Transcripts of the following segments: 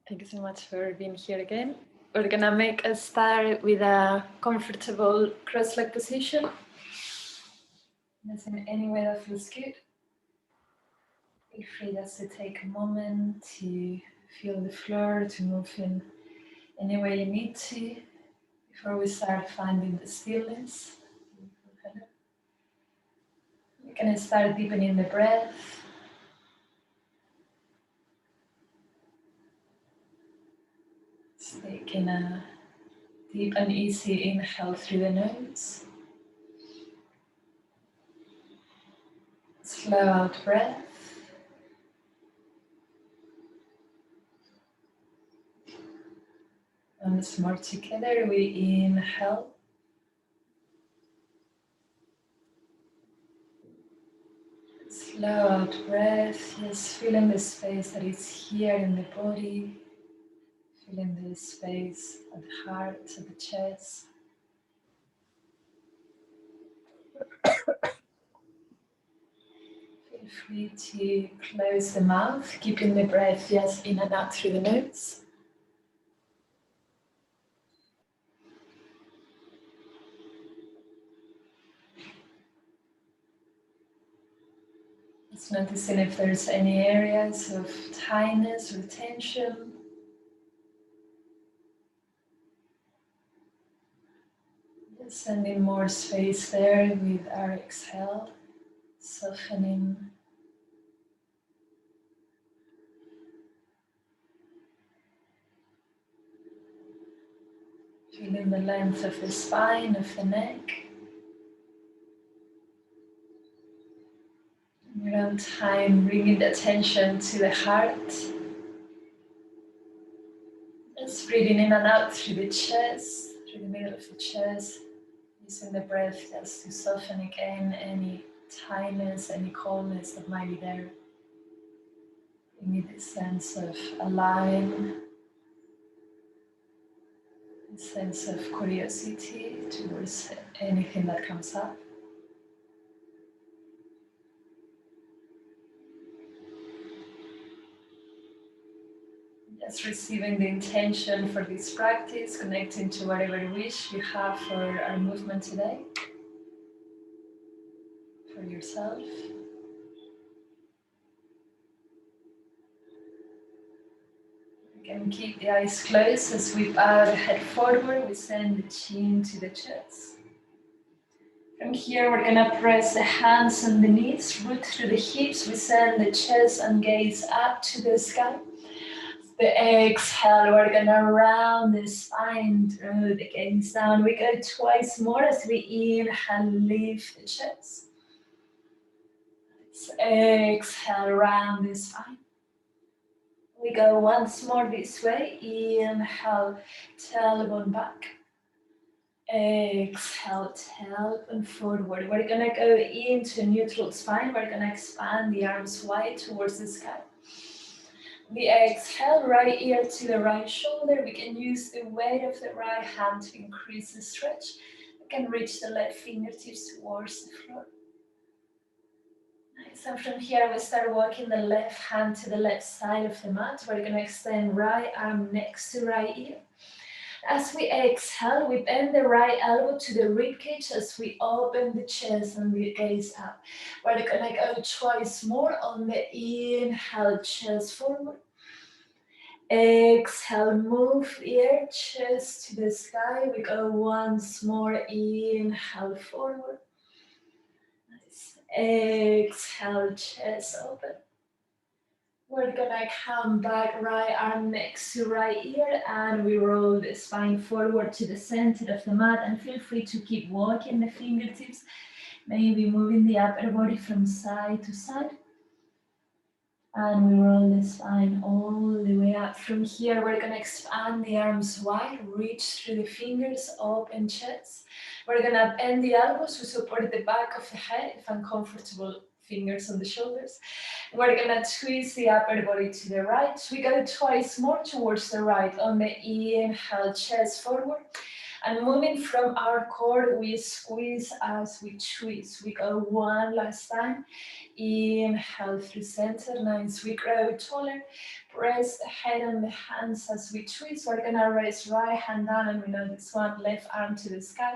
Thank you so much for being here again. We're gonna make a start with a comfortable cross-leg position. Just in any way that feels good. Feel free just to take a moment to feel the floor, to move in any way you need to before we start finding the stillness. You can start deepening the breath. Just taking a deep and easy inhale through the nose. Slow out breath. Once more together, we inhale. Slow out breath, just feeling the space that is here in the body, feeling the space at the heart, at the chest. Feel free to close the mouth, keeping the breath just in and out through the nose. Just noticing if there's any areas of tightness or tension. Just sending more space there with our exhale, softening. Feeling the length of the spine, of the neck. In your own time, bringing the attention to the heart. Just breathing in and out through the chest, through the middle of the chest. Using the breath just to soften again any tightness, any coldness that might be there. Bringing this sense of allowing, a sense of curiosity towards anything that comes up. Just receiving the intention for this practice, connecting to whatever wish you have for our movement today, for yourself. You can keep the eyes closed as we bow the head forward, we send the chin to the chest. From here, we're gonna press the hands on the knees, root through the hips, we send the chest and gaze up to the sky. The exhale, we're gonna round the spine, draw the gaze down. We go twice more as we inhale, lift the chest. Exhale, round the spine. We go once more this way. Inhale, tailbone back. Exhale, tailbone forward. We're gonna go into neutral spine. We're gonna expand the arms wide towards the sky. The exhale, right ear to the right shoulder. We can use the weight of the right hand to increase the stretch. We can reach the left fingertips towards the floor. Nice. And from here, we start walking the left hand to the left side of the mat. We're going to extend right arm next to right ear. As we exhale, we bend the right elbow to the ribcage as we open the chest and we gaze up. We're going to go twice more on the inhale, chest forward. Exhale, move ear, chest to the sky. We go once more, inhale forward. Nice. Exhale, chest open. We're gonna come back, right arm next to right ear, and we roll the spine forward to the center of the mat, and feel free to keep walking the fingertips, maybe moving the upper body from side to side. And we roll the spine all the way up. From here, we're gonna expand the arms wide, reach through the fingers, open chest. We're gonna bend the elbows to support the back of the head, if uncomfortable, fingers on the shoulders. We're gonna twist the upper body to the right. We go twice more towards the right. On the inhale, chest forward. And moving from our core, we squeeze as we twist. We go one last time. Inhale through center. Nice. We grow taller. Press the head and the hands as we twist. We're gonna raise right hand down, and we know this one, left arm to the sky.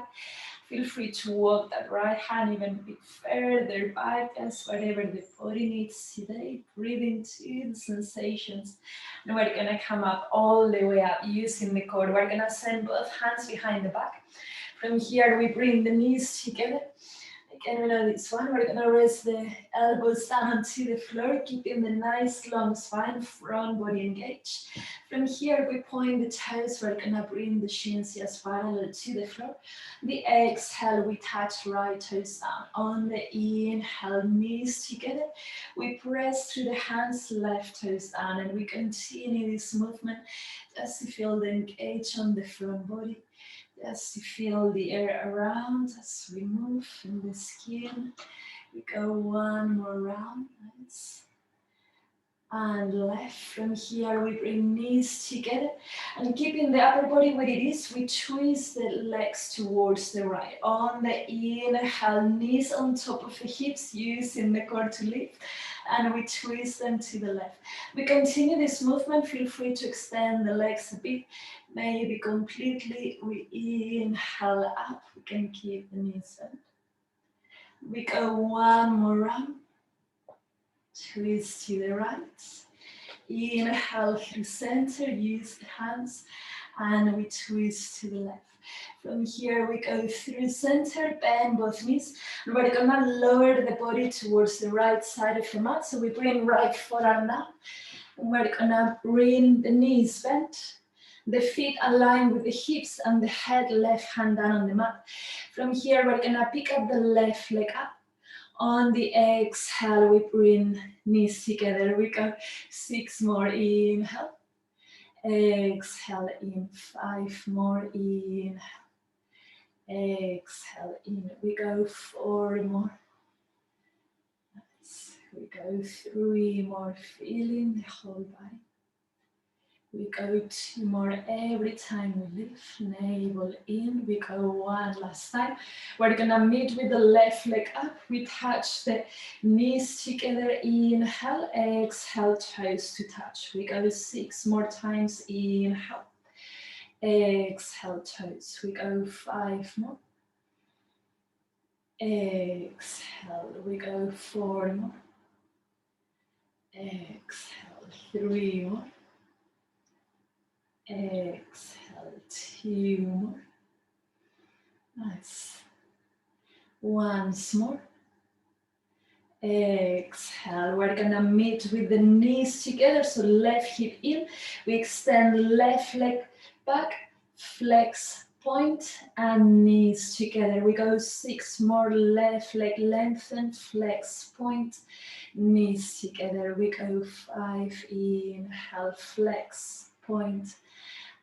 Feel free to walk that right hand even a bit further back, just whatever the body needs today. Breathe into the sensations. And we're gonna come up all the way up using the core. We're gonna send both hands behind the back. From here, we bring the knees together. Again, we know this one. We're gonna raise the elbows down onto the floor, keeping the nice long spine, front body engaged. From here, we point the toes. We're gonna bring the shins just parallel to the floor. The exhale, we touch right toes down. On the inhale, knees together. We press through the hands, left toes down, and we continue this movement just to feel the engage on the front body. Just to feel the air around as we move in the skin. We go one more round. Nice. And left. From here, we bring knees together. And keeping the upper body where it is, we twist the legs towards the right. On the inhale, knees on top of the hips, using the core to lift. And we twist them to the left. We continue this movement. Feel free to extend the legs a bit. Maybe completely. We inhale up. We can keep the knees bent. We go one more round. Twist to the right. Inhale through center, use the hands, and we twist to the left. From here, we go through center, bend both knees, and we're gonna lower the body towards the right side of the mat. So we bring right forearm down, and we're gonna bring the knees bent, the feet aligned with the hips, and the head left hand down on the mat. From here, we're gonna pick up the left leg up. On the exhale, we bring knees together. We go 6 more. Inhale. Exhale in. 5 more. Inhale. Exhale in. We go 4 more. Nice. We go 3 more. Feeling the whole body. We go 2 more every time we lift, navel in. We go 1 last time. We're gonna meet with the left leg up. We touch the knees together. Inhale, exhale, toes to touch. We go 6 more times. Inhale, exhale, toes. We go 5 more. Exhale, we go 4 more. Exhale, 3 more. Exhale, 2 more. Nice. Once more. Exhale. We're gonna meet with the knees together. So left hip in. We extend left leg back. Flex, point, and knees together. We go 6 more. Left leg lengthen. Flex, point, knees together. We go 5. Inhale, flex, point,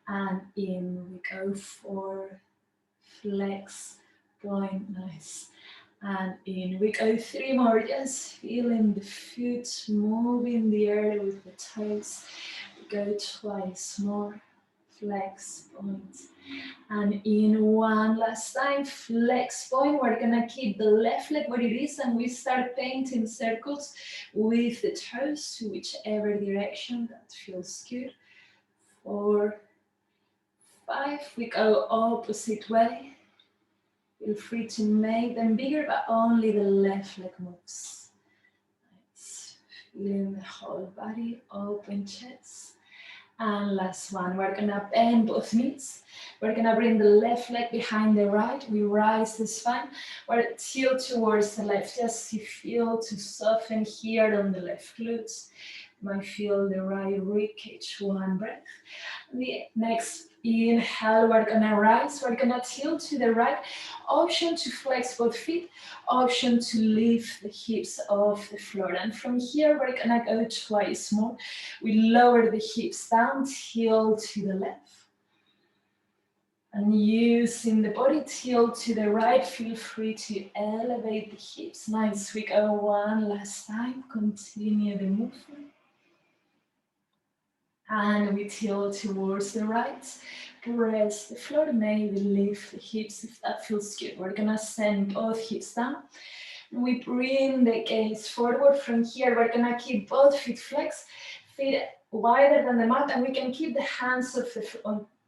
and in. We go 4. Flex, point, nice. And in. We go 3 more, just feeling the foot moving the air with the toes. We go twice more. Flex, point, and in. 1 last time. Flex, point. We're gonna keep the left leg where it is, and we start painting circles with the toes to whichever direction that feels good. 4, 5. We go opposite way. Feel free to make them bigger, but only the left leg moves. Nice. Feeling the whole body, open chest. And last one, we're gonna bend both knees. We're gonna bring the left leg behind the right. We rise the spine. We're tilt towards the left, just to feel, to soften here on the left glutes. You might feel the right ribcage. 1 breath. The next inhale, we're gonna rise. We're gonna tilt to the right. Option to flex both feet. Option to lift the hips off the floor. And from here, we're gonna go twice more. We lower the hips down, tilt to the left. And using the body, tilt to the right. Feel free to elevate the hips. Nice. We go 1 last time. Continue the movement. And we tilt towards the right. press the floor, maybe lift the hips if that feels good. We're gonna send both hips down. We bring the gaze forward. From here, we're gonna keep both feet flexed, feet wider than the mat, and we can keep the hands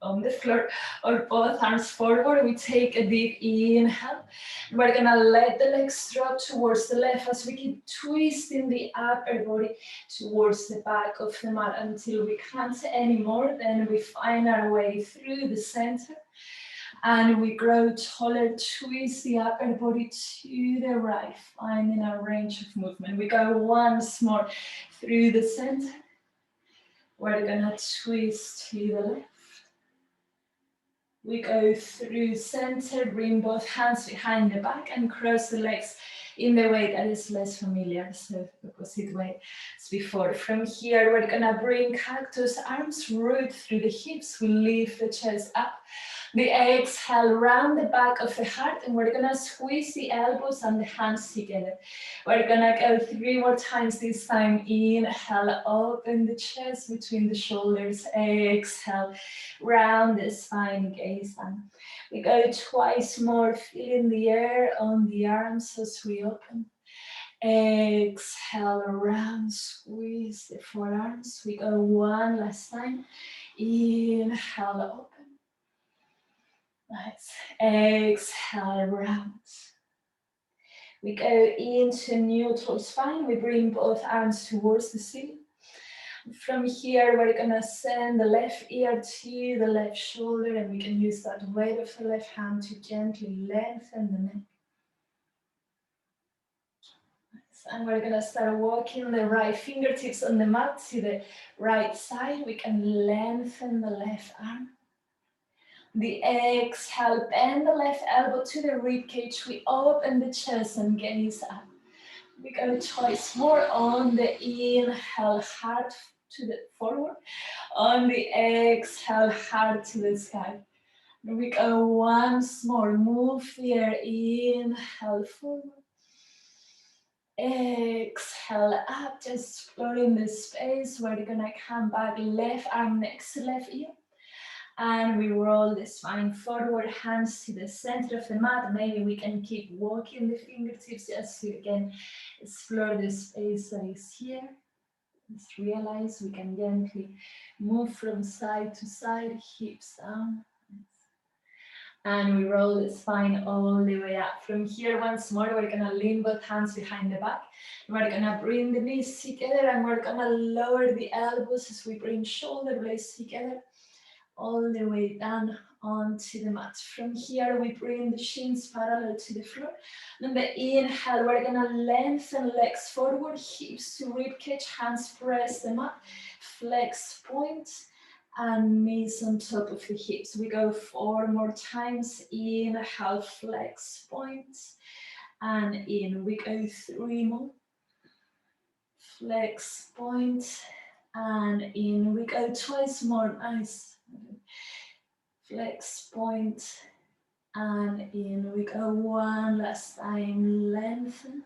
on the floor or both arms forward. We take a deep inhale. We're gonna let the legs drop towards the left as we keep twisting the upper body towards the back of the mat until we can't anymore. Then we find our way through the center and we grow taller, twist the upper body to the right, finding our range of movement. We go once more through the center. We're gonna twist to the left. We go through center, bring both hands behind the back and cross the legs in the way that is less familiar, so the opposite way as before. From here, we're gonna bring cactus arms, root through the hips. We lift the chest up. The exhale, round the back of the heart, and we're gonna squeeze the elbows and the hands together. We're gonna go 3 more times this time. Inhale, open the chest between the shoulders. Exhale, round the spine, gaze down. We go twice more, feeling the air on the arms as we open. Exhale, round, squeeze the forearms. We go one last time. Inhale, open. Nice. Exhale, round. We go into neutral spine. We bring both arms towards the ceiling. From here, we're gonna send the left ear to the left shoulder, and we can use that weight of the left hand to gently lengthen the neck. Nice. And we're gonna start walking the right fingertips on the mat to the right side. We can lengthen the left arm. The exhale, bend the left elbow to the rib cage. We open the chest and gaze up. We go twice more on the inhale, heart to the forward. On the exhale, heart to the sky. And we go once more. Move here. Inhale forward. Exhale up. Just exploring the space. We're gonna come back. Left arm next to left ear. And we roll the spine forward, hands to the center of the mat. Maybe we can keep walking the fingertips just to again explore the space that is here. Just realize we can gently move from side to side, hips down. And we roll the spine all the way up. From here, once more, we're gonna lean both hands behind the back. We're gonna bring the knees together and we're gonna lower the elbows as we bring shoulder blades together, all the way down onto the mat. From here, we bring the shins parallel to the floor. On the inhale, we're gonna lengthen legs forward, hips to ribcage, hands press the mat, flex point, and knees on top of the hips. We go 4 more times. Inhale, flex point, and in. We go 3 more. Flex point, and in. We go twice more. Nice. Flex point, and in. We go one last time. Lengthen,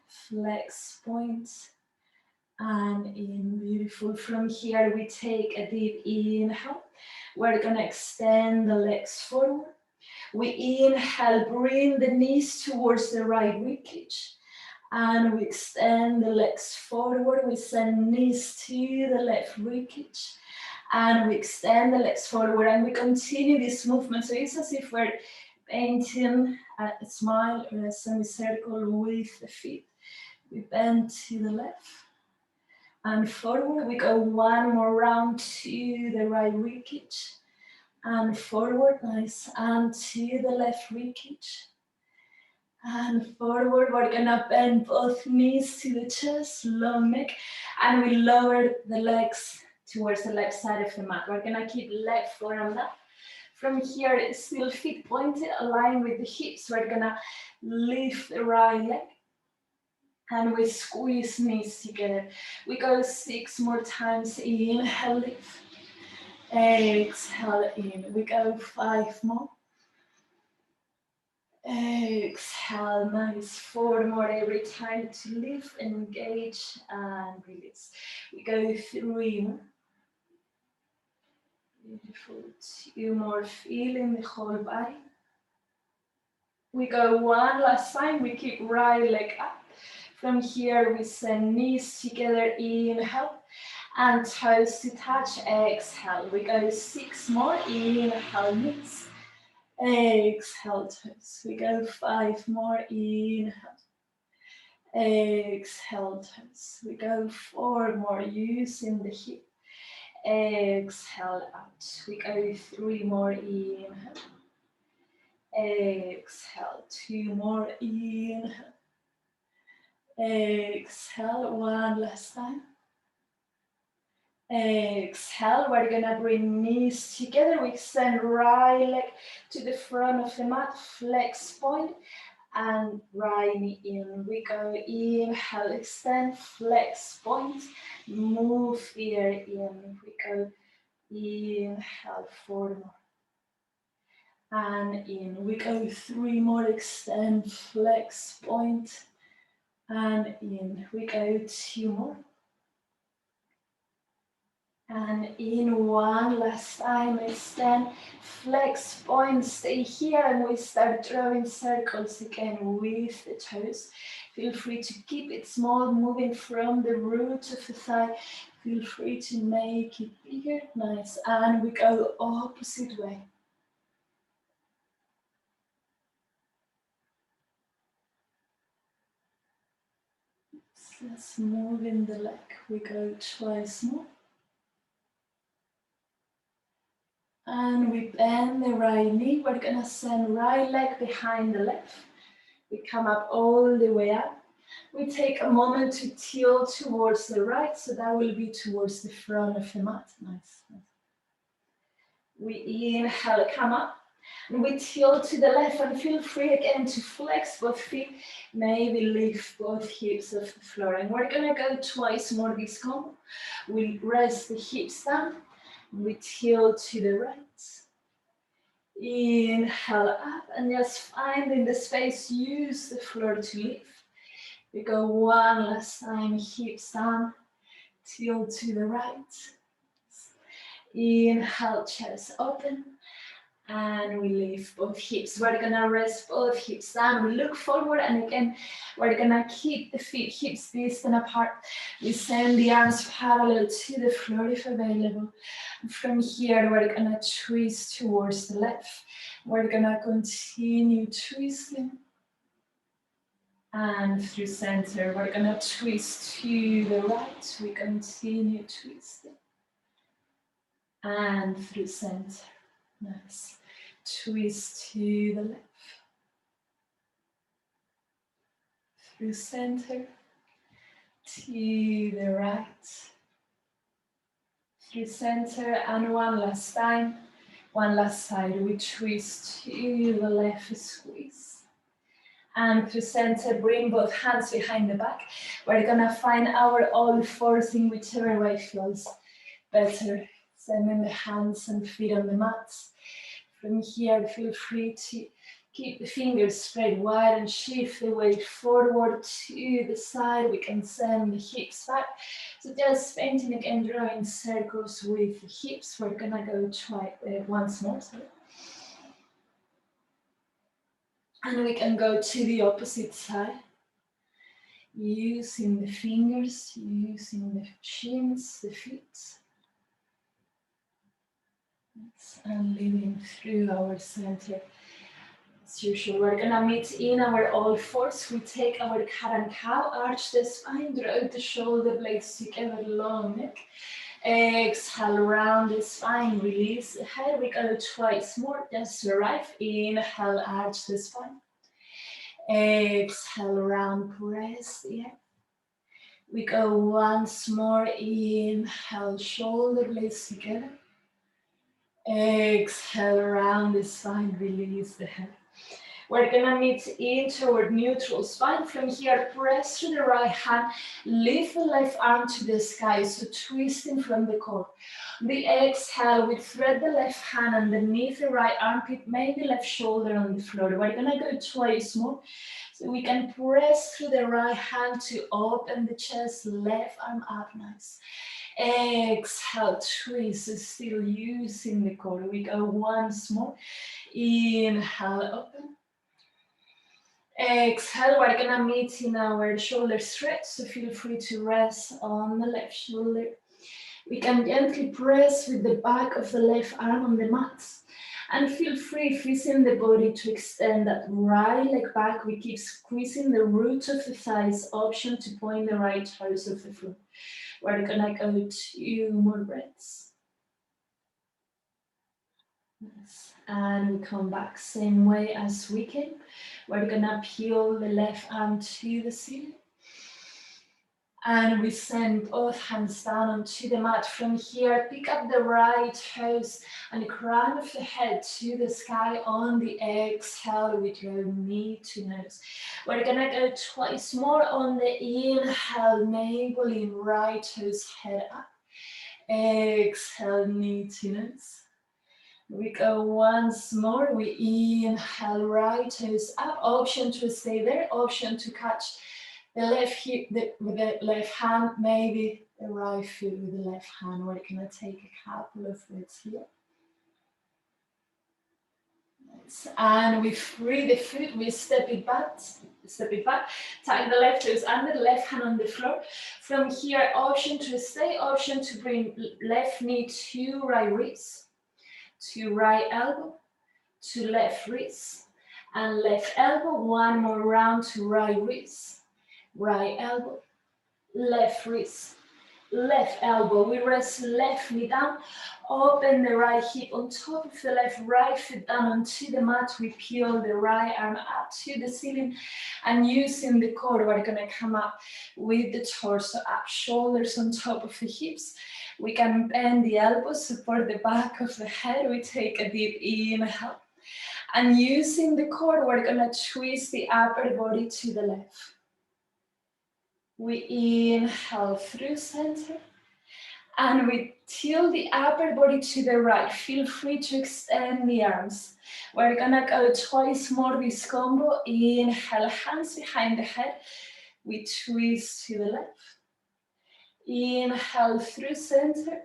flex point, and in. Beautiful. From here, we take a deep inhale. We're gonna extend the legs forward. We inhale, bring the knees towards the right ribcage. And we extend the legs forward. We send knees to the left ribcage. And we extend the legs forward and we continue this movement. So it's as if we're painting a smile or a semicircle with the feet. We bend to the left and forward. We go 1 more round to the right ribcage and forward, nice, and to the left ribcage. And forward, we're gonna bend both knees to the chest, long neck, and we lower the legs towards the left side of the mat. We're gonna keep left forearm up. From here, it's still feet pointed, align with the hips. We're gonna lift the right leg, and we squeeze knees together. We go 6 more times. Inhale, lift. Exhale, in. We go 5 more. Exhale, nice. 4 more every time to lift, engage, and release. We go 3 more. Beautiful. 2 more, feeling the whole body. We go one last time, we keep right leg up. From here, we send knees together, inhale, and toes to touch, exhale. We go 6 more, inhale, knees, exhale, toes. We go 5 more, inhale, exhale, toes. We go 4 more, using the hip, exhale, out. We go 3 more, inhale, exhale, 2 more, inhale, exhale, one last time. Exhale, we're gonna bring knees together. We extend right leg to the front of the mat, flex point, and right knee in. We go inhale, extend, flex point, move the air in. We go inhale, 4 more. And in. We go 3 more, extend, flex point, and in. We go 2 more. And in, one last time, extend, flex point, stay here, and we start drawing circles again with the toes. Feel free to keep it small, moving from the root of the thigh. Feel free to make it bigger, nice. And we go opposite way. Let's move in the leg. We go twice more. And we bend the right knee. We're gonna send right leg behind the left. We come up all the way up. We take a moment to tilt towards the right, so that will be towards the front of the mat. Nice. We inhale, come up. And we tilt to the left, and feel free again to flex both feet. Maybe lift both hips off the floor. And we're gonna go twice more this combo. We rest the hips down. We tilt to the right. Inhale up, and just finding the space, use the floor to lift. We go one last time, hips down, tilt to the right. Inhale, chest open, and we lift both hips. We're gonna rest both hips down. We look forward, and again, we're gonna keep the feet, hips distant apart. We send the arms parallel to the floor if available. From here, we're gonna twist towards the left. We're gonna continue twisting. And through center, we're gonna twist to the right. We continue twisting. And through center, nice. Twist to the left. Through center, to the right. Through center, and one last time. One last side, we twist to the left, squeeze. And through center, bring both hands behind the back. We're gonna find our all fours in whichever way feels better. Sending the hands and feet on the mat. From here, feel free to keep the fingers spread wide and shift the weight forward to the side. We can send the hips back. So just painting again, drawing circles with the hips. We're gonna go try once more. Sorry. And we can go to the opposite side. Using the fingers, using the shins, the feet. And leading through our center. As usual, we're gonna meet in our all fours. We take our cat and cow, arch the spine, draw the shoulder blades together, long neck. Exhale, round the spine, release the head. We go twice more, just arrive. Inhale, arch the spine. Exhale, round, press the head. We go once more, inhale, shoulder blades together. Exhale, around the spine, release the head. We're gonna meet into our neutral spine. From here, press through the right hand, lift the left arm to the sky, so twisting from the core. The exhale, we thread the left hand underneath the right armpit, maybe left shoulder on the floor. We're gonna go twice more. So we can press through the right hand to open the chest, left arm up, nice. Exhale, twist, still using the core. We go once more. Inhale, open. Exhale, we're gonna meet in our shoulder stretch, so feel free to rest on the left shoulder. We can gently press with the back of the left arm on the mat. And feel free, freezing the body to extend that right leg back. We keep squeezing the roots of the thighs, option to point the right toes of the floor. We're gonna go 2 more breaths. Yes. And we come back same way as we came. We're gonna peel the left arm to the ceiling. And we send both hands down onto the mat. From here, pick up the right toes and the crown of the head to the sky on the exhale with your knee to nose. We're gonna go twice more on the inhale, navel in, right toes head up. Exhale, knee to nose. We go once more. We inhale, right toes up. Option to stay there, option to catch the left hip with the left hand, maybe the right foot with the left hand. We're gonna take a couple of breaths here. Nice. And we free the foot, we step it back, tuck the left toes under, the left hand on the floor. From here, option to stay, option to bring left knee to right wrist, to right elbow, to left wrist, and left elbow. One more round to right wrist, right elbow, left wrist, left elbow. We rest left knee down, open the right hip on top of the left, right foot down onto the mat. We peel the right arm up to the ceiling, and using the core, we're gonna come up with the torso up, shoulders on top of the hips. We can bend the elbows, support the back of the head. We take a deep inhale. And using the core, we're gonna twist the upper body to the left. We inhale through center. And we tilt the upper body to the right. Feel free to extend the arms. We're gonna go twice more this combo. Inhale, hands behind the head. We twist to the left. Inhale through center.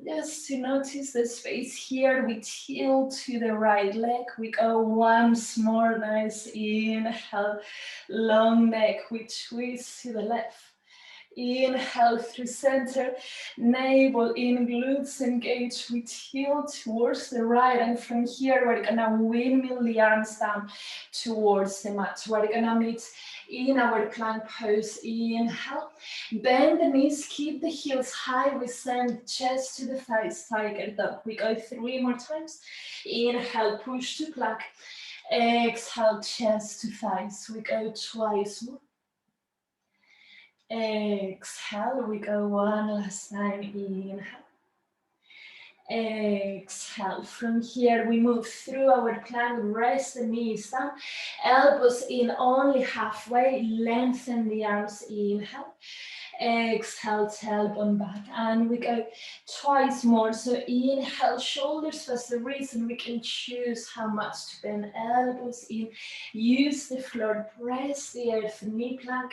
Just to notice the space here, we tilt to the right leg. We go once more, nice inhale, long neck. We twist to the left. Inhale through center, navel in, glutes engage. We tilt towards the right, and from here we're gonna windmill the arms down towards the mat. We're gonna meet in our plank pose. Inhale, bend the knees, keep the heels high. We send chest to the thighs, tiger dog. We go 3 more times. Inhale, push to plank. Exhale, chest to thighs. We go twice more. Exhale, we go one last time. Inhale. Exhale. From here, we move through our plank, rest the knees down, elbows in only halfway, lengthen the arms. Inhale. Exhale, tailbone back, and we go twice more. So inhale, shoulders first. The reason we can choose how much to bend, elbows in, use the floor, press the earth, knee plank.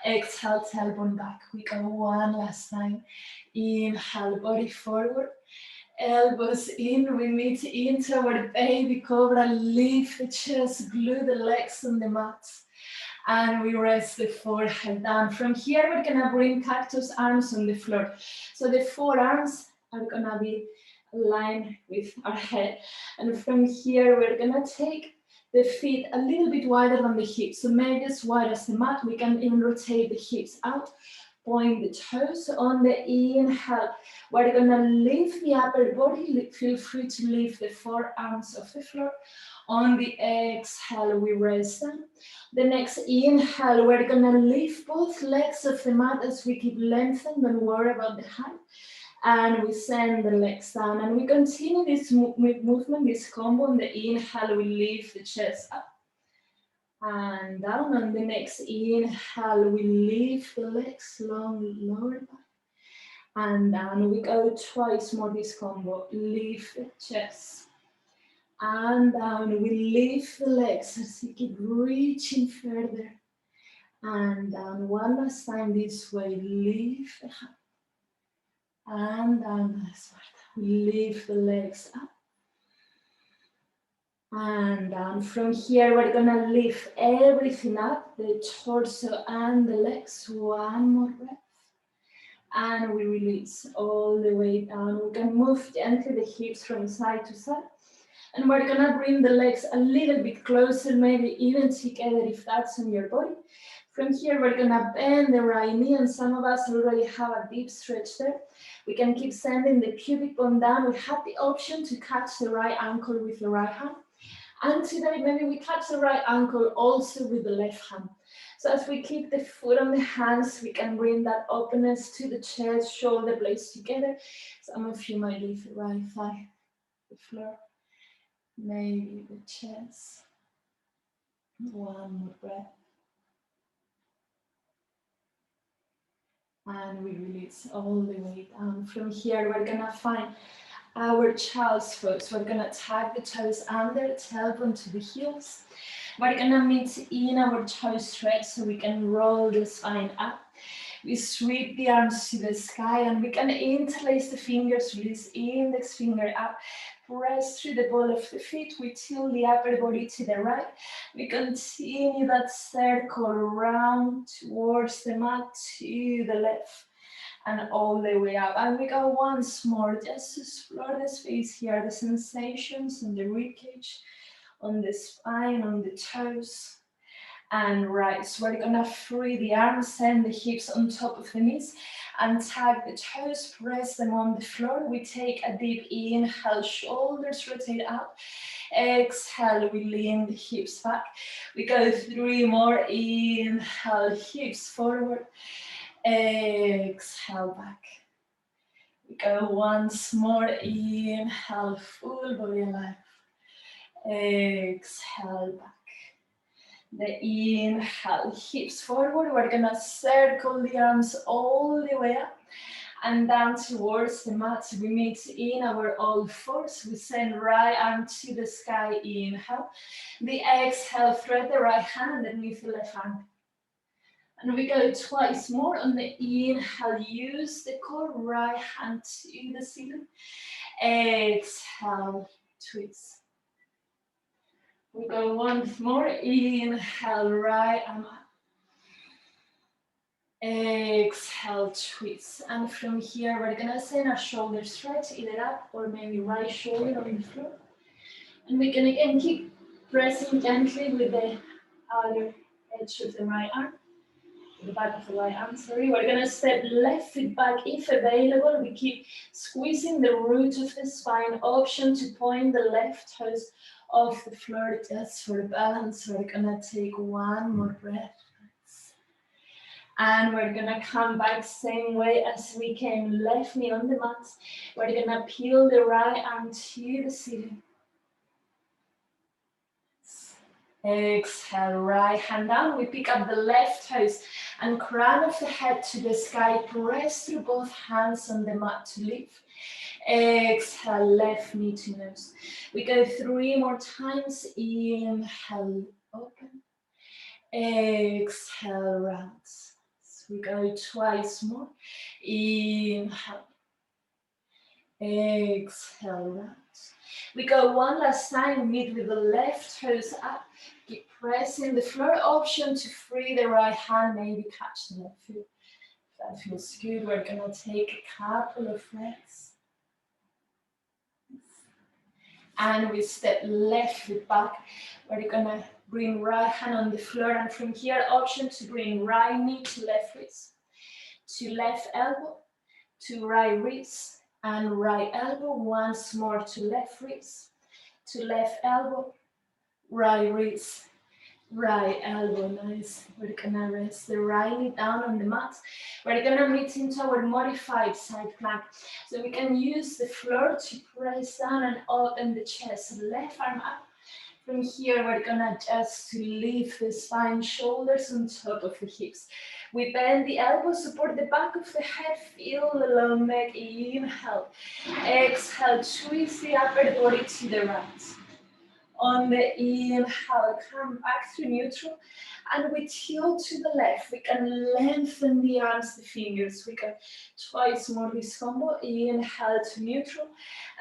Exhale, tailbone back. We go one last time. Inhale, body forward. Elbows in, we meet into our baby cobra. Lift the chest, glue the legs on the mat. And we rest the forehead down. From here, we're gonna bring cactus arms on the floor. So the forearms are gonna be aligned with our head. And from here, we're gonna take the feet a little bit wider than the hips. So maybe as wide as the mat. We can even rotate the hips out. Point the toes on the inhale. We're gonna lift the upper body. Feel free to lift the forearms off the floor. On the exhale, we rest them. The next inhale, we're gonna lift both legs off the mat as we keep lengthening. Don't worry about the height. And we send the legs down. And we continue this movement, this combo. On the inhale, we lift the chest up and down. On the next inhale, we lift the legs long, lower back. And down. We go twice more this combo. Lift the chest. And down. We lift the legs as we keep reaching further. And down. One last time this way. Lift the hand. And down. Lift the legs up. And down. From here, we're gonna lift everything up, the torso and the legs. One more breath. And we release all the way down. We can move gently the hips from side to side. And we're gonna bring the legs a little bit closer, maybe even together if that's on your body. From here, we're gonna bend the right knee, and some of us already have a deep stretch there. We can keep sending the pubic bone down. We have the option to catch the right ankle with the right hand. And today, maybe we catch the right ankle also with the left hand. So as we keep the foot on the hands, we can bring that openness to the chest, shoulder blades together. Some of you might leave the right thigh, the floor, maybe the chest. One more breath. And we release all the way down. From here, we're gonna find our child's pose. We're gonna tag the toes under, tailbone to the heels. We're gonna meet in our toe stretch so we can roll the spine up. We sweep the arms to the sky and we can interlace the fingers, release index finger up, press through the ball of the feet. We tilt the upper body to the right. We continue that circle around towards the mat to the left and all the way up. And we go once more, just to explore the space here, the sensations on the ribcage, on the spine, on the toes. And rise. We're gonna free the arms, send the hips on top of the knees, and tag the toes, press them on the floor. We take a deep inhale, shoulders rotate up. Exhale, we lean the hips back. We go 3 more, inhale, hips forward. Exhale, back. We go once more, inhale, full body alive. Exhale, back. The inhale, hips forward. We're gonna circle the arms all the way up and down towards the mat. We meet in our all fours. We send right arm to the sky, inhale. The exhale, thread the right hand underneath the left hand. And we go twice more on the inhale. Use the core, right hand to the ceiling. Exhale, twist. We go once more, inhale, right arm up. Exhale, twist. And from here, we're gonna send a shoulder stretch, either up or maybe right shoulder on the floor. And we can again keep pressing gently with the other edge of the right arm, the back of the right arm, sorry. We're gonna step left foot back if available. We keep squeezing the root of the spine, option to point the left toes off the floor just for balance. We're gonna take one more breath. And we're gonna come back same way as we came, left knee on the mat. We're gonna peel the right arm to the ceiling. Exhale, right hand down. We pick up the left toes and crown of the head to the sky. Press through both hands on the mat to lift. Exhale, left knee to nose. We go 3 more times. Inhale, open. Exhale, round. We go twice more. Inhale. Exhale, round. We go one last time, meet with the left toes up. Keep pressing the floor, option to free the right hand, maybe catch the left foot. If that feels good, we're gonna take a couple of breaths. And we step left foot back. We're gonna bring right hand on the floor, and from here, option to bring right knee to left wrist, to left elbow, to right wrist, and right elbow. Once more to left wrist, to left elbow, right wrist, right elbow. Nice. We're gonna rest the right knee down on the mat. We're gonna meet into our modified side plank. So we can use the floor to press down and open the chest. Left arm up. From here, we're gonna just lift the spine, shoulders on top of the hips. We bend the elbows, support the back of the head, feel the long neck. Inhale. Exhale, twist the upper body to the right. On the inhale, come back to neutral. And we tilt to the left. We can lengthen the arms, the fingers. We can twice more this combo. Inhale to neutral.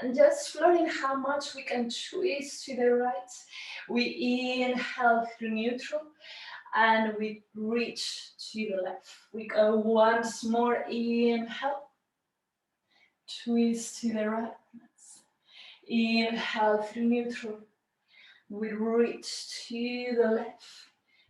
And just exploring how much we can twist to the right. We inhale through neutral. And we reach to the left. We go once more. Inhale. Twist to the right. Inhale through neutral. We reach to the left.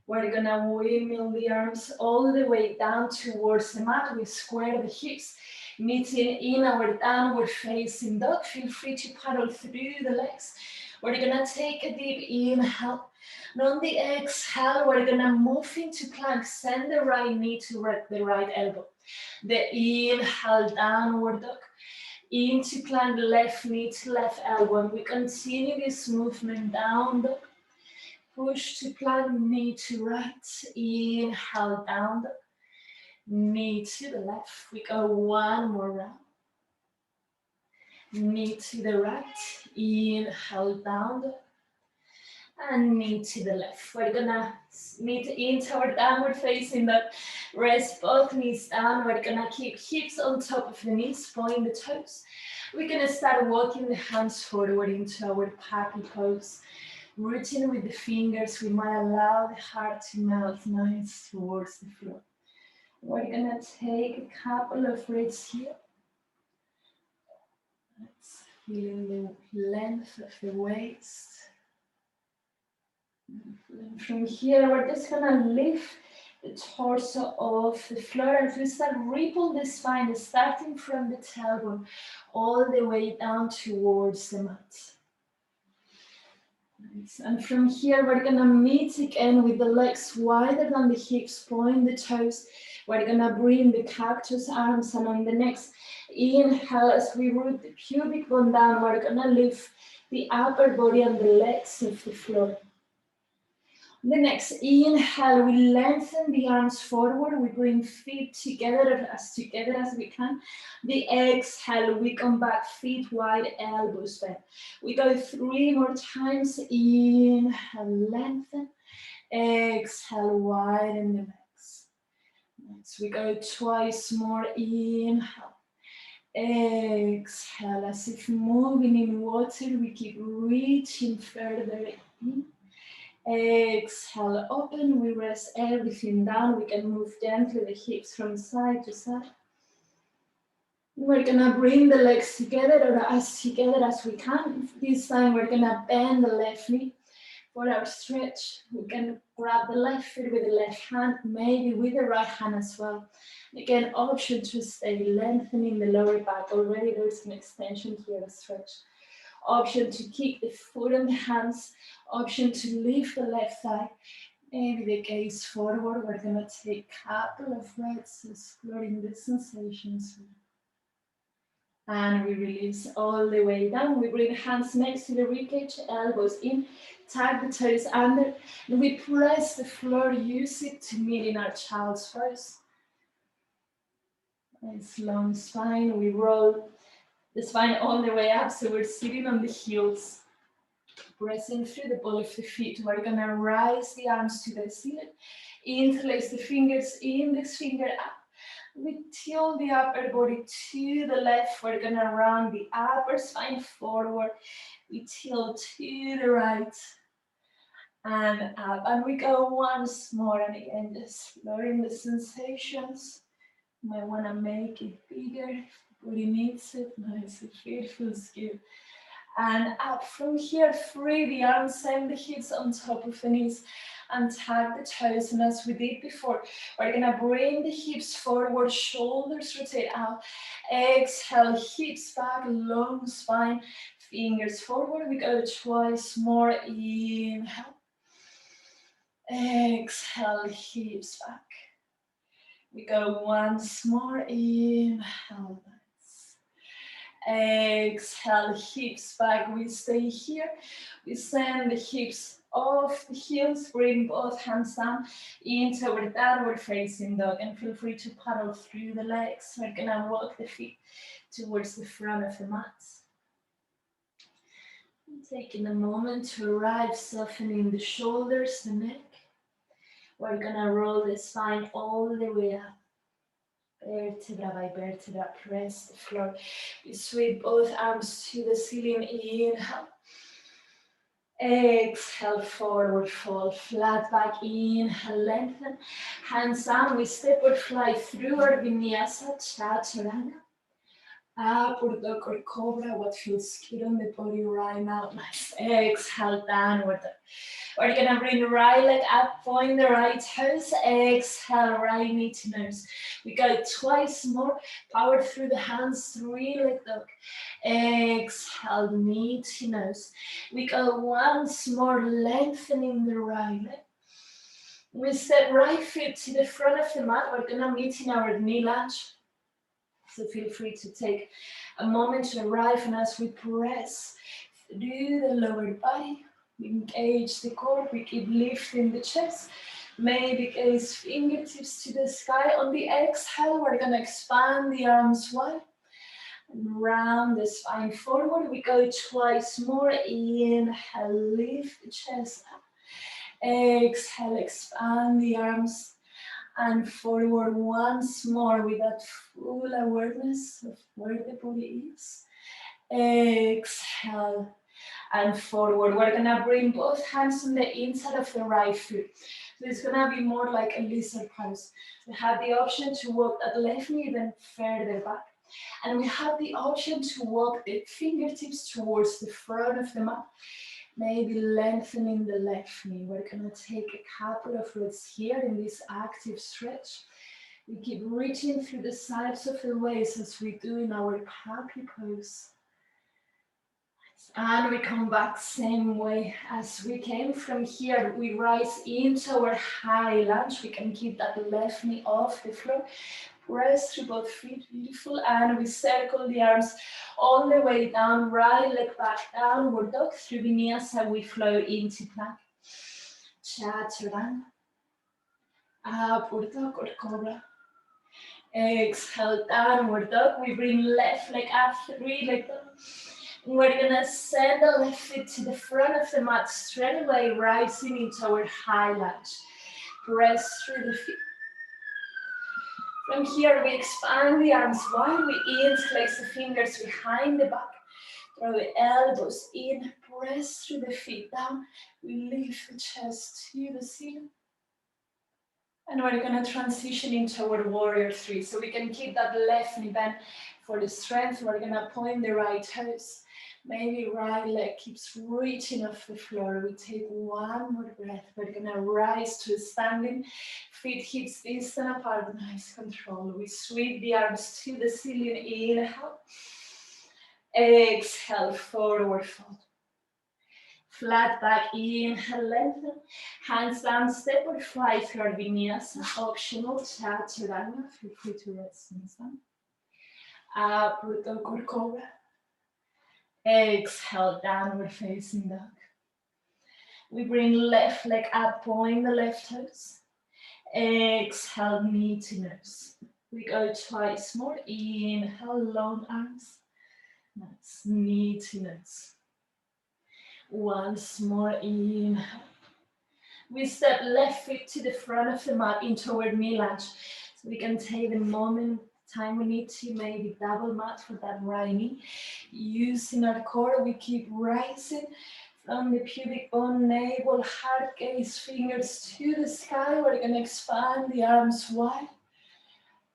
We're gonna windmill the arms all the way down towards the mat. We square the hips, meeting in our downward facing dog. Feel free to paddle through the legs. We're gonna take a deep inhale. And on the exhale, we're gonna move into plank. Send the right knee to the right elbow. The inhale, downward dog. Into plank, left knee to left elbow. And we continue this movement down dog. Push to plank, knee to right. Inhale, down dog. Knee to the left. We go one more round. Knee to the right. Inhale, down dog. And knee to the left. We're gonna meet into our downward facing dog. Rest both knees down. We're gonna keep hips on top of the knees, point the toes. We're gonna start walking the hands forward into our puppy pose. Rooting with the fingers, we might allow the heart to melt nice towards the floor. We're gonna take a couple of breaths here. Let's feeling the length of the waist. And from here, we're just gonna lift the torso off the floor and we start ripple the spine, starting from the tailbone all the way down towards the mat. Nice. And from here, we're gonna meet again with the legs wider than the hips, point the toes. We're gonna bring the cactus arms, and on the next inhale, as we root the pubic bone down, we're gonna lift the upper body and the legs off the floor. The next inhale, we lengthen the arms forward. We bring feet together as we can. The exhale, we come back, feet wide, elbows bent. We go 3 more times. Inhale, lengthen. Exhale, widen the legs. Next, we go twice more. Inhale. Exhale, as if moving in water. We keep reaching further in. Exhale, open, we rest everything down. We can move gently the hips from side to side. We're gonna bring the legs together or as together as we can. This time we're gonna bend the left knee for our stretch. We can grab the left foot with the left hand, maybe with the right hand as well. Again, option to stay lengthening the lower back. Already there's an extension here, a stretch. Option to keep the foot on the hands. Option to lift the left thigh. Maybe the gaze forward. We're gonna take a couple of breaths, exploring the sensations. And we release all the way down. We bring hands next to the ribcage, elbows in, tag the toes under. And we press the floor, use it to meet in our child's pose. Nice long spine. We roll the spine all the way up, so we're sitting on the heels, pressing through the ball of the feet. We're gonna rise the arms to the ceiling, interlace the fingers, index finger up. We tilt the upper body to the left. We're gonna round the upper spine forward. We tilt to the right and up. And we go once more, and again, just exploring the sensations. You might wanna make it bigger if the body needs it. Nice, it feels good. And up from here, free the arms, send the hips on top of the knees and tag the toes. And as we did before, we're gonna bring the hips forward, shoulders rotate out. Exhale, hips back, long spine, fingers forward. We go twice more. Inhale. Exhale, hips back. We go once more. Inhale. Exhale, hips back. We stay here. We send the hips off the heels, bring both hands down into our downward facing dog, and feel free to paddle through the legs. We're gonna walk the feet towards the front of the mat. Taking a moment to arrive, softening the shoulders, the neck. We're gonna roll the spine all the way up. Vertebra by vertebra, press the floor. We sweep both arms to the ceiling, inhale. Exhale, forward fold, flat back, inhale, lengthen. Hands down, we step or fly through our Vinyasa Chaturanga. Upward dog or cobra, what feels good on the body right now. Nice. Exhale, downward dog. We're gonna bring right leg up, point the right toes. Exhale, right knee to nose. We go twice more. Power through the hands, three leg dog. Exhale, knee to nose. We go once more, lengthening the right leg. We step right foot to the front of the mat. We're gonna meet in our knee lunge. So feel free to take a moment to arrive, and as we press through the lower body, we engage the core, we keep lifting the chest. Maybe gaze fingertips to the sky. On the exhale, we're gonna expand the arms wide and round the spine forward. We go twice more. Inhale, lift the chest up. Exhale, expand the arms and forward once more with that full awareness of where the body is. Exhale and forward. We're gonna bring both hands on the inside of the right foot. So it's gonna be more like a lizard pose. We have the option to walk that left knee even further back. And we have the option to walk the fingertips towards the front of the mat. Maybe lengthening the left knee. We're gonna take a couple of breaths here in this active stretch. We keep reaching through the sides of the waist as we do in our happy pose. And we come back same way as we came from here. We rise into our high lunge. We can keep that left knee off the floor. Press through both feet, beautiful. And we circle the arms all the way down, right leg back, downward dog. Through Vinyasa, we flow into plank. Chaturanga. Upward dog or cobra. Exhale, downward dog. We bring left leg up, three leg dog. We're gonna send the left foot to the front of the mat, straight away rising into our high lunge. Press through the feet. From here, we expand the arms wide. We interlace the fingers behind the back. Throw the elbows in, press through the feet down. We lift the chest to the ceiling. And we're gonna transition into our warrior three. So we can keep that left knee bent for the strength. We're gonna point the right toes. Maybe right leg keeps reaching off the floor. We take one more breath. We're gonna rise to a standing. Feet hips distant apart. Nice control. We sweep the arms to the ceiling. Inhale. Exhale, forward fold. Flat back, inhale, lengthen. Hands down, step or fly through our Vinyasa. Optional, Chaturanga. Feel free to rest in sun. Upward dog or cobra. Exhale, downward facing dog. We bring left leg up, point the left toes. Exhale, knee to nose. We go twice more. Inhale, long arms. Nice, knee to nose. Once more, inhale. We step left foot to the front of the mat into our knee lunge. So we can take the moment, time we need to maybe double mat for that right knee. Using our core, we keep rising from the pubic bone, navel, heart, gaze, fingers to the sky. We're gonna expand the arms wide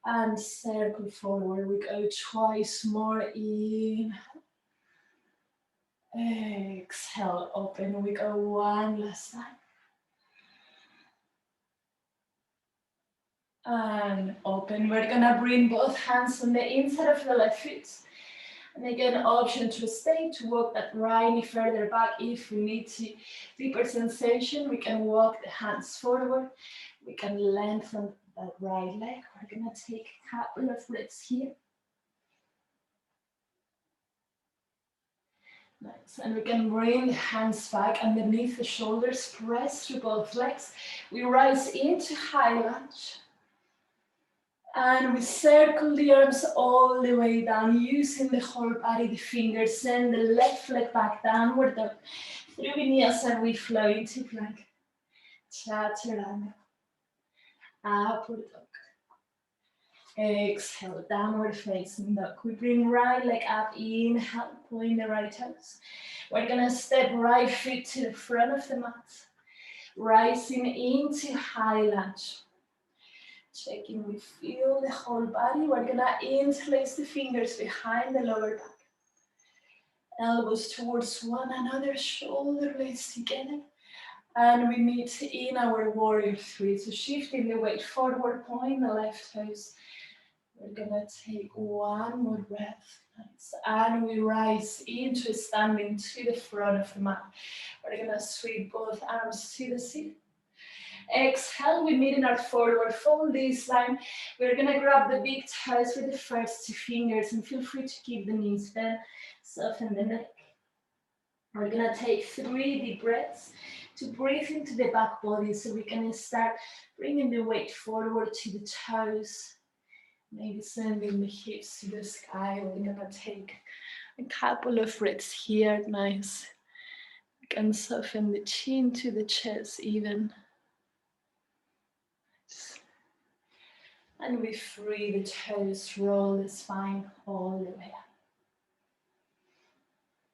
and circle forward. We go twice more. Inhale. Exhale, open. We go one last time. And open. We're gonna bring both hands on the inside of the left foot. And again, option to stay, to walk that right knee further back if we need to. Deeper sensation, we can walk the hands forward. We can lengthen that right leg. We're gonna take a couple of breaths here. Nice, and we can bring the hands back underneath the shoulders, press through both legs. We rise into high lunge. And we circle the arms all the way down, using the whole body, the fingers, send the left leg back, downward dog. Through Vinyasa, we flow into plank. Chaturanga. Upward dog. Exhale, downward facing dog. We bring right leg up, inhale, point the right toes. We're gonna step right foot to the front of the mat, rising into high lunge. Checking, we feel the whole body. We're gonna interlace the fingers behind the lower back. Elbows towards one another, shoulder blades together. And we meet in our warrior three. So shifting the weight forward, point the left toes. We're gonna take one more breath. Nice. And we rise into standing to the front of the mat. We're gonna sweep both arms to the seat. Exhale, we meet in our forward fold. This time, we're gonna grab the big toes with the first two fingers and feel free to keep the knees bent, soften the neck. We're gonna take 3 deep breaths to breathe into the back body so we can start bringing the weight forward to the toes, maybe sending the hips to the sky. We're gonna take a couple of breaths here, nice. We can soften the chin to the chest even. And we free the toes, roll the spine all the way up.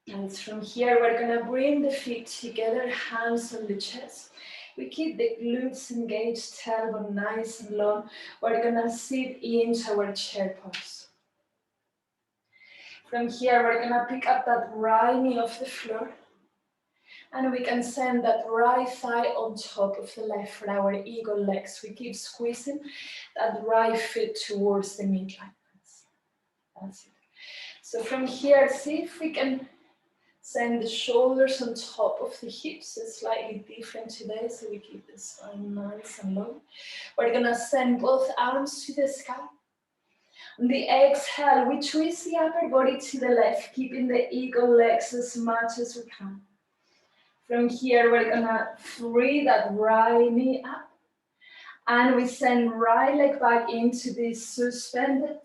And from here, we're gonna bring the feet together, hands on the chest. We keep the glutes engaged, tailbone nice and long. We're gonna sit into our chair pose. From here, we're gonna pick up that right knee off the floor. And we can send that right thigh on top of the left for our eagle legs. We keep squeezing that right foot towards the midline. That's it. So from here, see if we can send the shoulders on top of the hips. It's slightly different today, so we keep the spine nice and long. We're gonna send both arms to the sky. On the exhale, we twist the upper body to the left, keeping the eagle legs as much as we can. From here, we're gonna free that right knee up. And we send right leg back into this suspended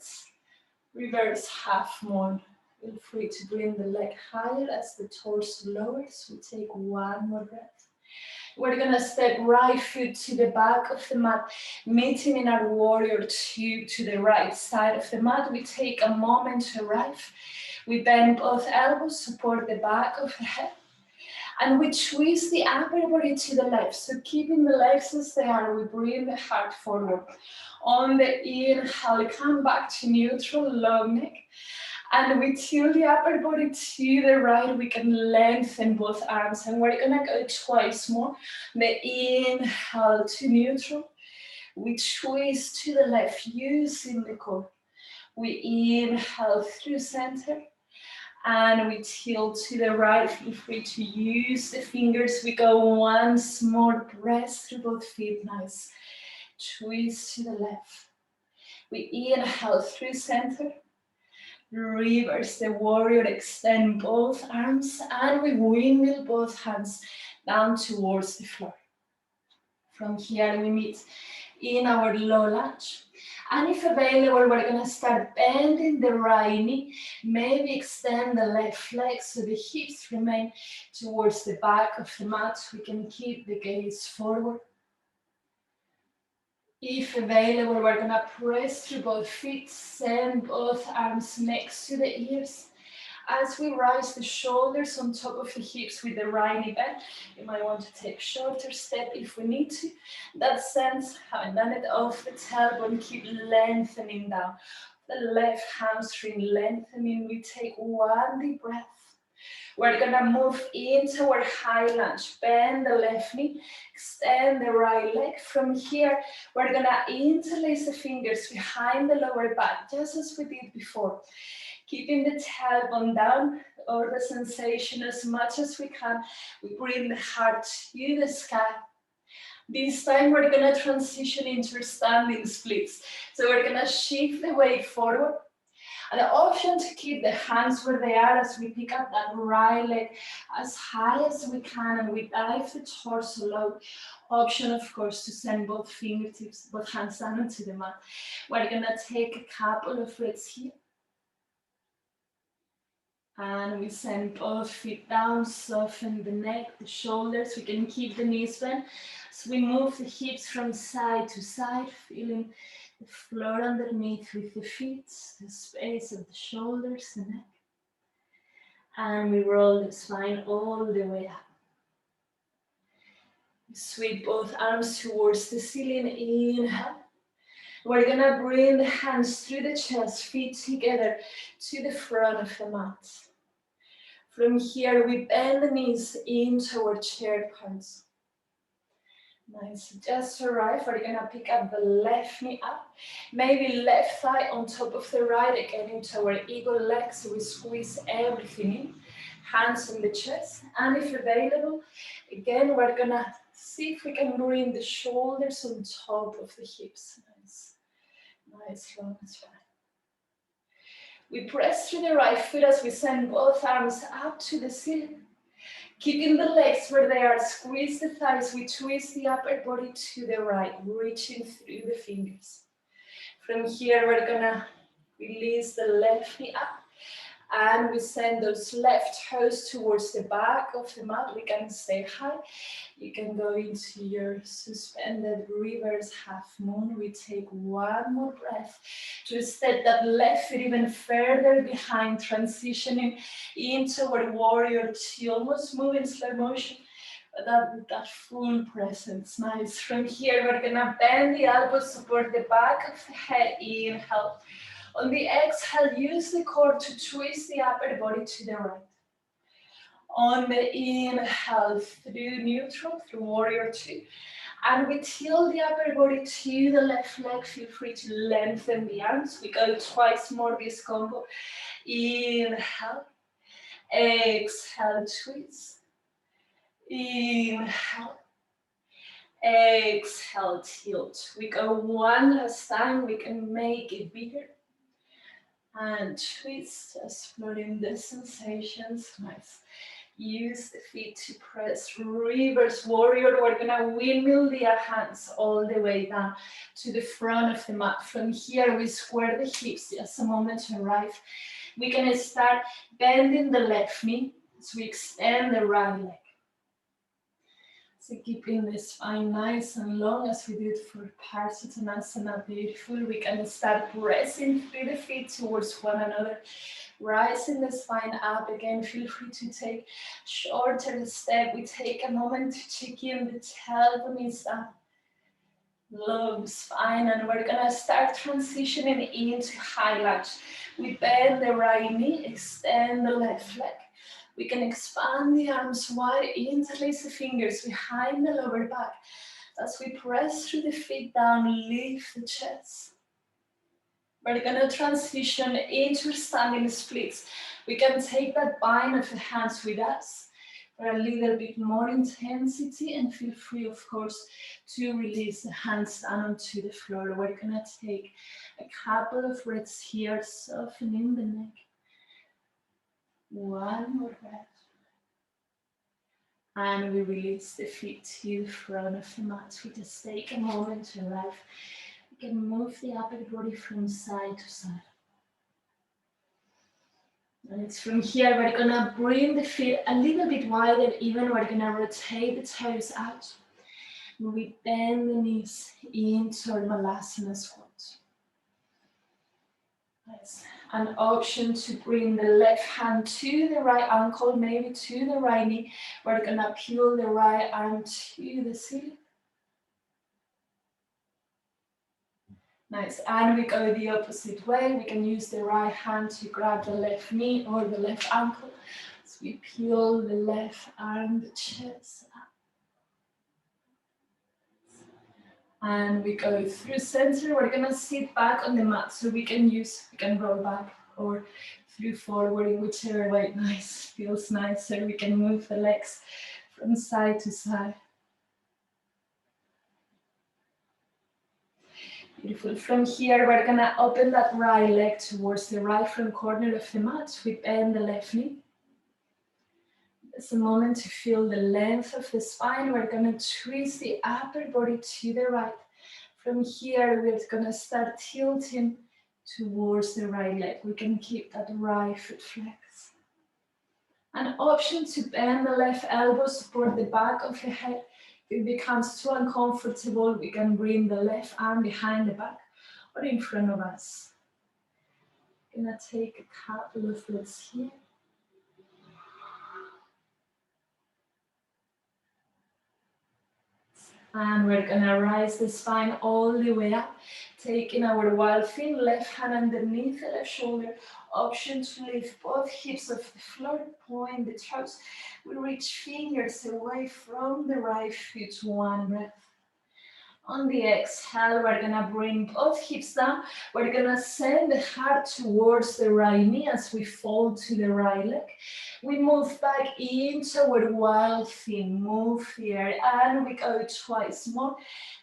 reverse half moon. Feel free to bring the leg higher as the torso lowers. We take one more breath. We're gonna step right foot to the back of the mat, meeting in our warrior two to the right side of the mat. We take a moment to arrive. We bend both elbows, support the back of the head. And we twist the upper body to the left. So keeping the legs as they are, we bring the heart forward. On the inhale, come back to neutral, long neck. And we tilt the upper body to the right. We can lengthen both arms. And we're gonna go twice more. The inhale to neutral. We twist to the left, using the core. We inhale through center. And we tilt to the right. Feel free to use the fingers. We go once more. Press through both feet. Nice. Twist to the left. We inhale through center. Reverse the warrior. Extend both arms. And we windmill both hands down towards the floor. From here we meet in our low lunge. And if available, we're gonna start bending the right knee, maybe extend the left leg so the hips remain towards the back of the mat. We can keep the gaze forward. If available, we're gonna press through both feet, send both arms next to the ears. As we rise the shoulders on top of the hips with the right knee bent, you might want to take a shorter step if we need to. That sense, having done it off the tailbone, keep lengthening down. The left hamstring lengthening. We take one deep breath. We're gonna move into our high lunge. Bend the left knee, extend the right leg. From here, we're gonna interlace the fingers behind the lower back, just as we did before. Keeping the tailbone down or the sensation as much as we can. We bring the heart to the sky. This time we're gonna transition into standing splits. So we're gonna shift the weight forward. And the option to keep the hands where they are as we pick up that right leg as high as we can and we dive the torso low. Option, of course, to send both fingertips, both hands down into the mat. We're gonna take a couple of breaths here. And we send both feet down, soften the neck, the shoulders. We can keep the knees bent. So we move the hips from side to side, feeling the floor underneath with the feet, the space of the shoulders, the neck. And we roll the spine all the way up. Sweep both arms towards the ceiling, inhale. We're gonna bring the hands through the chest, feet together to the front of the mat. From here, we bend the knees into our chair pose. Nice, just arrive. We're gonna pick up the left knee up. Maybe left thigh on top of the right, again into our eagle leg, so we squeeze everything in. Hands on the chest, and if available, again, we're gonna see if we can bring the shoulders on top of the hips. Nice, nice, long spine. We press through the right foot as we send both arms up to the ceiling. Keeping the legs where they are, squeeze the thighs, we twist the upper body to the right, reaching through the fingers. From here, we're gonna release the left knee up, and we send those left toes towards the back of the mat. We can stay high. You can go into your suspended reverse half moon. We take one more breath to step that left foot even further behind, transitioning into our warrior two, almost moving slow motion, but with that full presence. Nice. From here, we're gonna bend the elbows, support the back of the head, inhale. On the exhale, use the core to twist the upper body to the right. On the inhale, through neutral, through warrior two. And we tilt the upper body to the left leg. Feel free to lengthen the arms. We go twice more this combo. Inhale. Exhale, twist. Inhale. Exhale, tilt. We go one last time. We can make it bigger. And twist, exploring the sensations. Nice. Use the feet to press reverse warrior. We're gonna windmill the hands all the way down to the front of the mat. From here, we square the hips. Just a moment to arrive. We can start bending the left knee as we extend the right leg. So keeping the spine nice and long as we did for Parsuttanasana, beautiful. We can start pressing through the feet towards one another. Rising the spine up again. Feel free to take shorter step. We take a moment to check in the tailbone is up. Long spine, and we're gonna start transitioning into high lunge. We bend the right knee, extend the left leg. We can expand the arms wide, interlace the fingers behind the lower back. As we press through the feet down, lift the chest. We're gonna transition into standing splits. We can take that bind of the hands with us for a little bit more intensity, and feel free, of course, to release the hands down onto the floor. We're gonna take a couple of breaths here, softening the neck. One more breath. And we release the feet to the front of the mat. We just take a moment to arrive. We can move the upper body from side to side. And it's from here, we're gonna bring the feet a little bit wider, even we're gonna rotate the toes out. We bend the knees into our Malasana squat. Nice. An option to bring the left hand to the right ankle, maybe to the right knee. We're gonna peel the right arm to the ceiling. Nice, and we go the opposite way. We can use the right hand to grab the left knee or the left ankle. So we peel the left arm, the chest up. And we go through center. We're gonna sit back on the mat, so we can roll back or through forward in whichever way nice feels nicer. We can move the legs from side to side. Beautiful. From here, we're gonna open that right leg towards the right front corner of the mat. We bend the left knee. It's a moment to feel the length of the spine. We're gonna twist the upper body to the right. From here, we're gonna start tilting towards the right leg. We can keep that right foot flexed. An option to bend the left elbow, support the back of the head. If it becomes too uncomfortable, we can bring the left arm behind the back or in front of us. Gonna take a couple of breaths here. And we're gonna rise the spine all the way up, taking our wild thing, left hand underneath the left shoulder. Option to lift both hips off the floor, point the toes. We reach fingers away from the right foot, one breath. On the exhale, we're gonna bring both hips down. We're gonna send the heart towards the right knee as we fold to the right leg. We move back into our wild thing, move here, and we go twice more.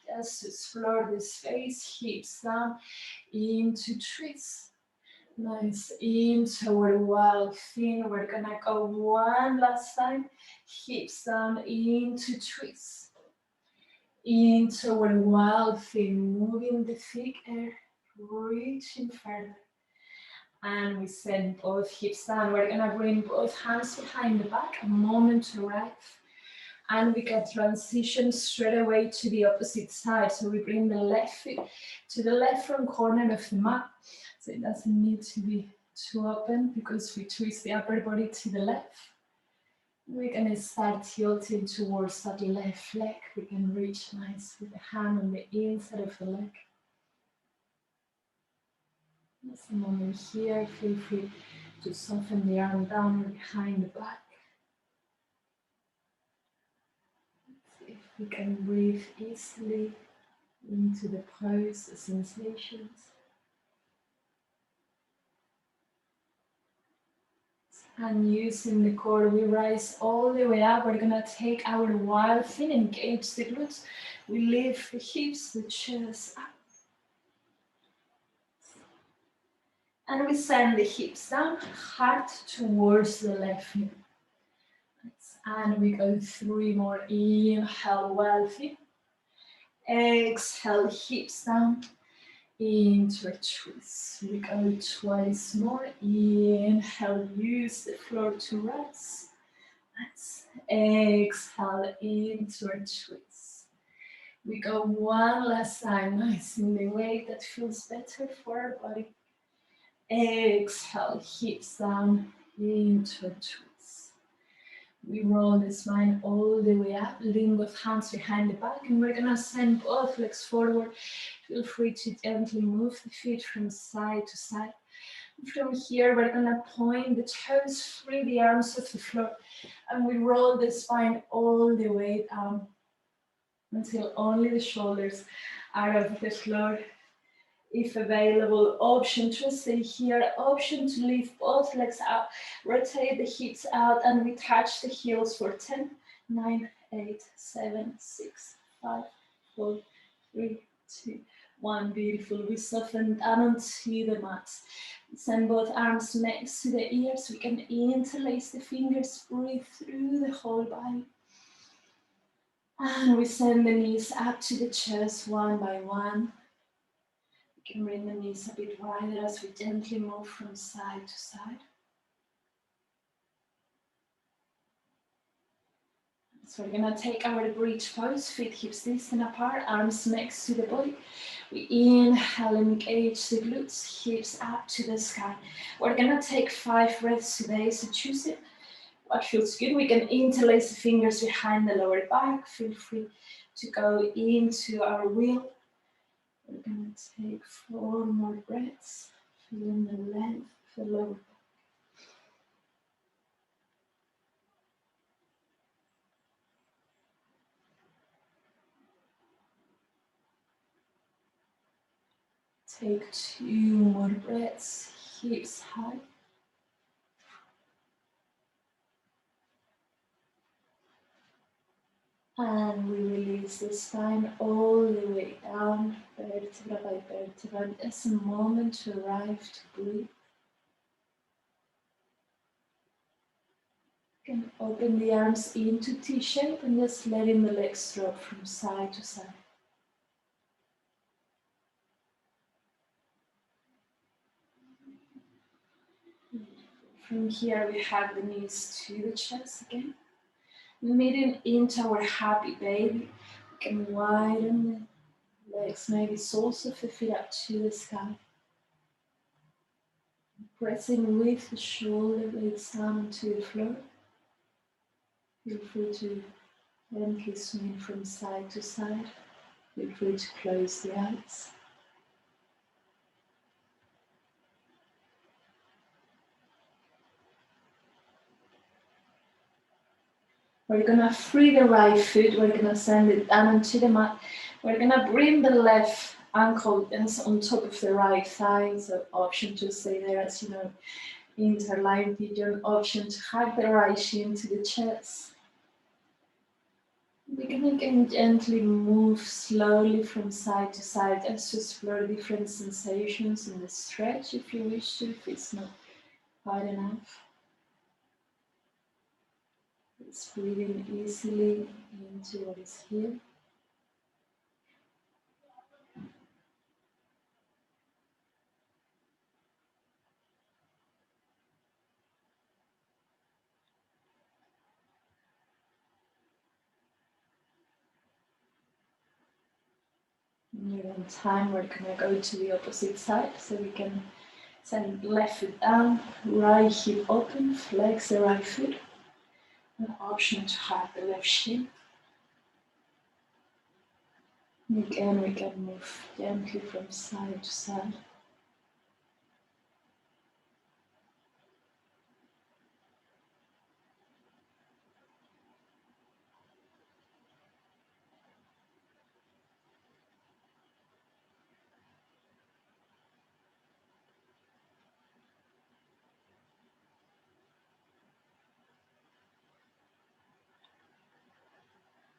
Just explore the space, hips down, into twist. Nice, into our wild thing. We're gonna go one last time, hips down, into twist. Into our wild thing, moving the thick air, reaching further. And we send both hips down. We're gonna bring both hands behind the back, a moment to rest. And we can transition straight away to the opposite side. So we bring the left foot to the left front corner of the mat. So it doesn't need to be too open because we twist the upper body to the left. We're going to start tilting towards that left leg. We can reach nice with the hand on the inside of the leg. Just a moment here. Feel free to soften the arm down or behind the back. Let's see if we can breathe easily into the pose, the sensations. And using the core, we rise all the way up. We're gonna take our wild thing, engage the glutes. We lift the hips, the chest up. And we send the hips down, heart towards the left knee. And we go 3 more. Inhale, wild thing. Exhale, hips down. Into a twist. We go twice more. Inhale, use the floor to rest. Exhale, into a twist. We go one last time, nice in the way that feels better for our body. Exhale, hips down, into a twist. We roll the spine all the way up, lean both hands behind the back, and we're gonna send both legs forward. Feel free to gently move the feet from side to side. From here, we're gonna point the toes, free the arms off the floor, and we roll the spine all the way down until only the shoulders are off the floor. If available, option to stay here, option to lift both legs up, rotate the hips out, and we touch the heels for 10, 9, 8, 7, 6, 5, 4, 3, 2, 1. Beautiful. We soften down onto the mat. Send both arms next to the ears. We can interlace the fingers, breathe through the whole body. And we send the knees up to the chest one by one. We can bring the knees a bit wider as we gently move from side to side. So we're gonna take our bridge pose, feet hips distant apart, arms next to the body. We inhale, engage the glutes, hips up to the sky. We're gonna take 5 breaths today, so choose it. What feels good? We can interlace the fingers behind the lower back. Feel free to go into our wheel. We're gonna take 4 more breaths, feeling the length of the lower back. Take 2 more breaths, hips high. And we release the spine all the way down, vertebra by vertebra. It's a moment to arrive, to breathe. You can open the arms into T-shape and just letting the legs drop from side to side. From here we have the knees to the chest again. Meeting into our happy baby. We can widen the legs, maybe soles of the feet up to the sky. Pressing with the shoulder blades down onto the floor. Feel free to gently swing from side to side. Feel free to close the eyes. We're gonna free the right foot, we're gonna send it down onto the mat. We're gonna bring the left ankle on top of the right thigh, so option to stay there as you know, interline pigeon, option to hug the right shin to the chest. We can gently move slowly from side to side just to explore different sensations in the stretch if you wish to, if it's not quite enough. It's breathing easily into what is here. When you're on time, we're gonna go to the opposite side, so we can send left foot down, right hip open, flex the right foot. An option to hug the left shin. Again, we can move gently from side to side.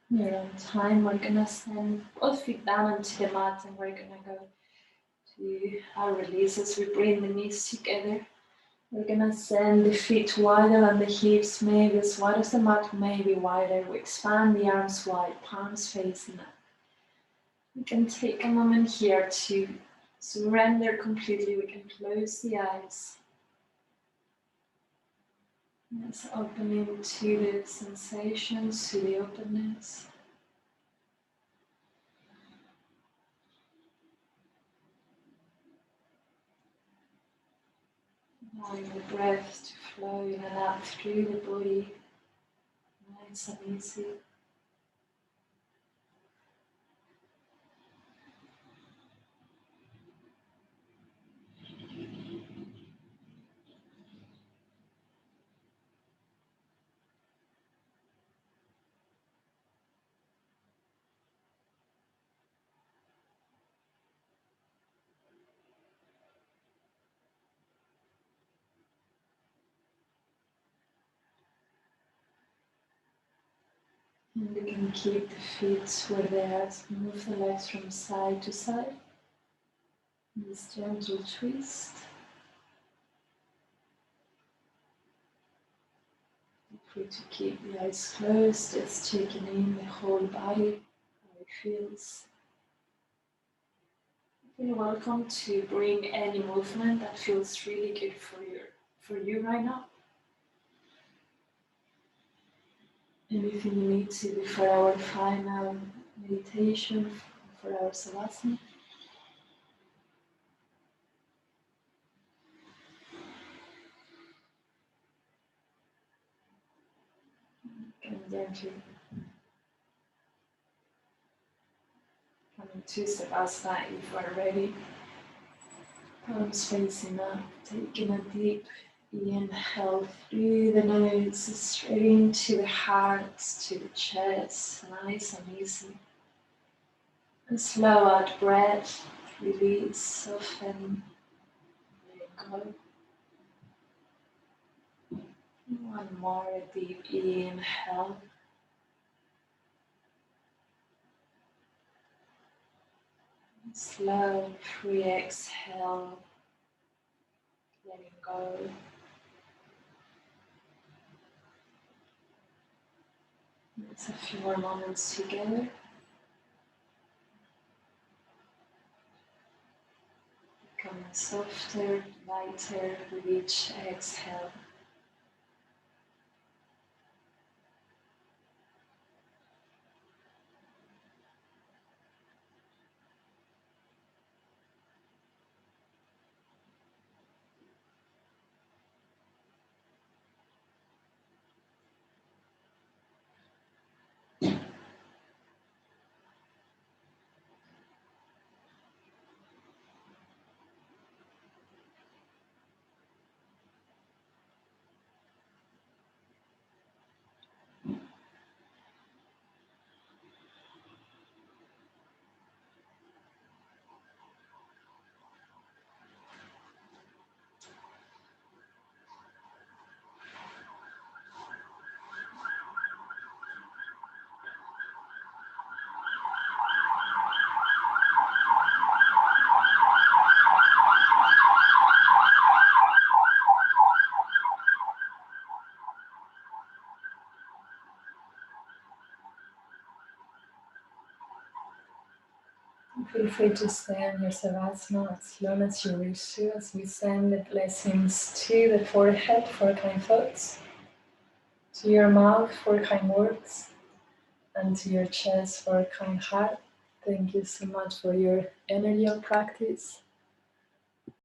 We're on time, we're gonna send both feet down onto the mat and we're gonna go to our release as we bring the knees together. We're gonna send the feet wider than the hips, maybe as wide as the mat, maybe wider. We expand the arms wide, palms facing up. We can take a moment here to surrender completely. We can close the eyes. Yes, opening to the sensations, to the openness. Allowing the breath to flow in and out through the body, nice and easy. And we can keep the feet where they are. Move the legs from side to side. This gentle twist. Feel free to keep the eyes closed, just taking in the whole body, how it feels. You're welcome to bring any movement that feels really good for you right now. Anything you need to do for our final meditation, for our savasana. And gently coming to savasana if we're ready. Palms facing up, taking a deep inhale through the nose, straight into the heart, to the chest, nice and easy. And slow out breath, release, soften, let go. One more deep inhale. Slow, free exhale, letting go. It's a few more moments together. Becoming softer, lighter with each exhale. Feel free to stay on your Savasana as long as you wish to, as we send the blessings to the forehead for kind thoughts, to your mouth for kind words, and to your chest for kind heart. Thank you so much for your energy of practice.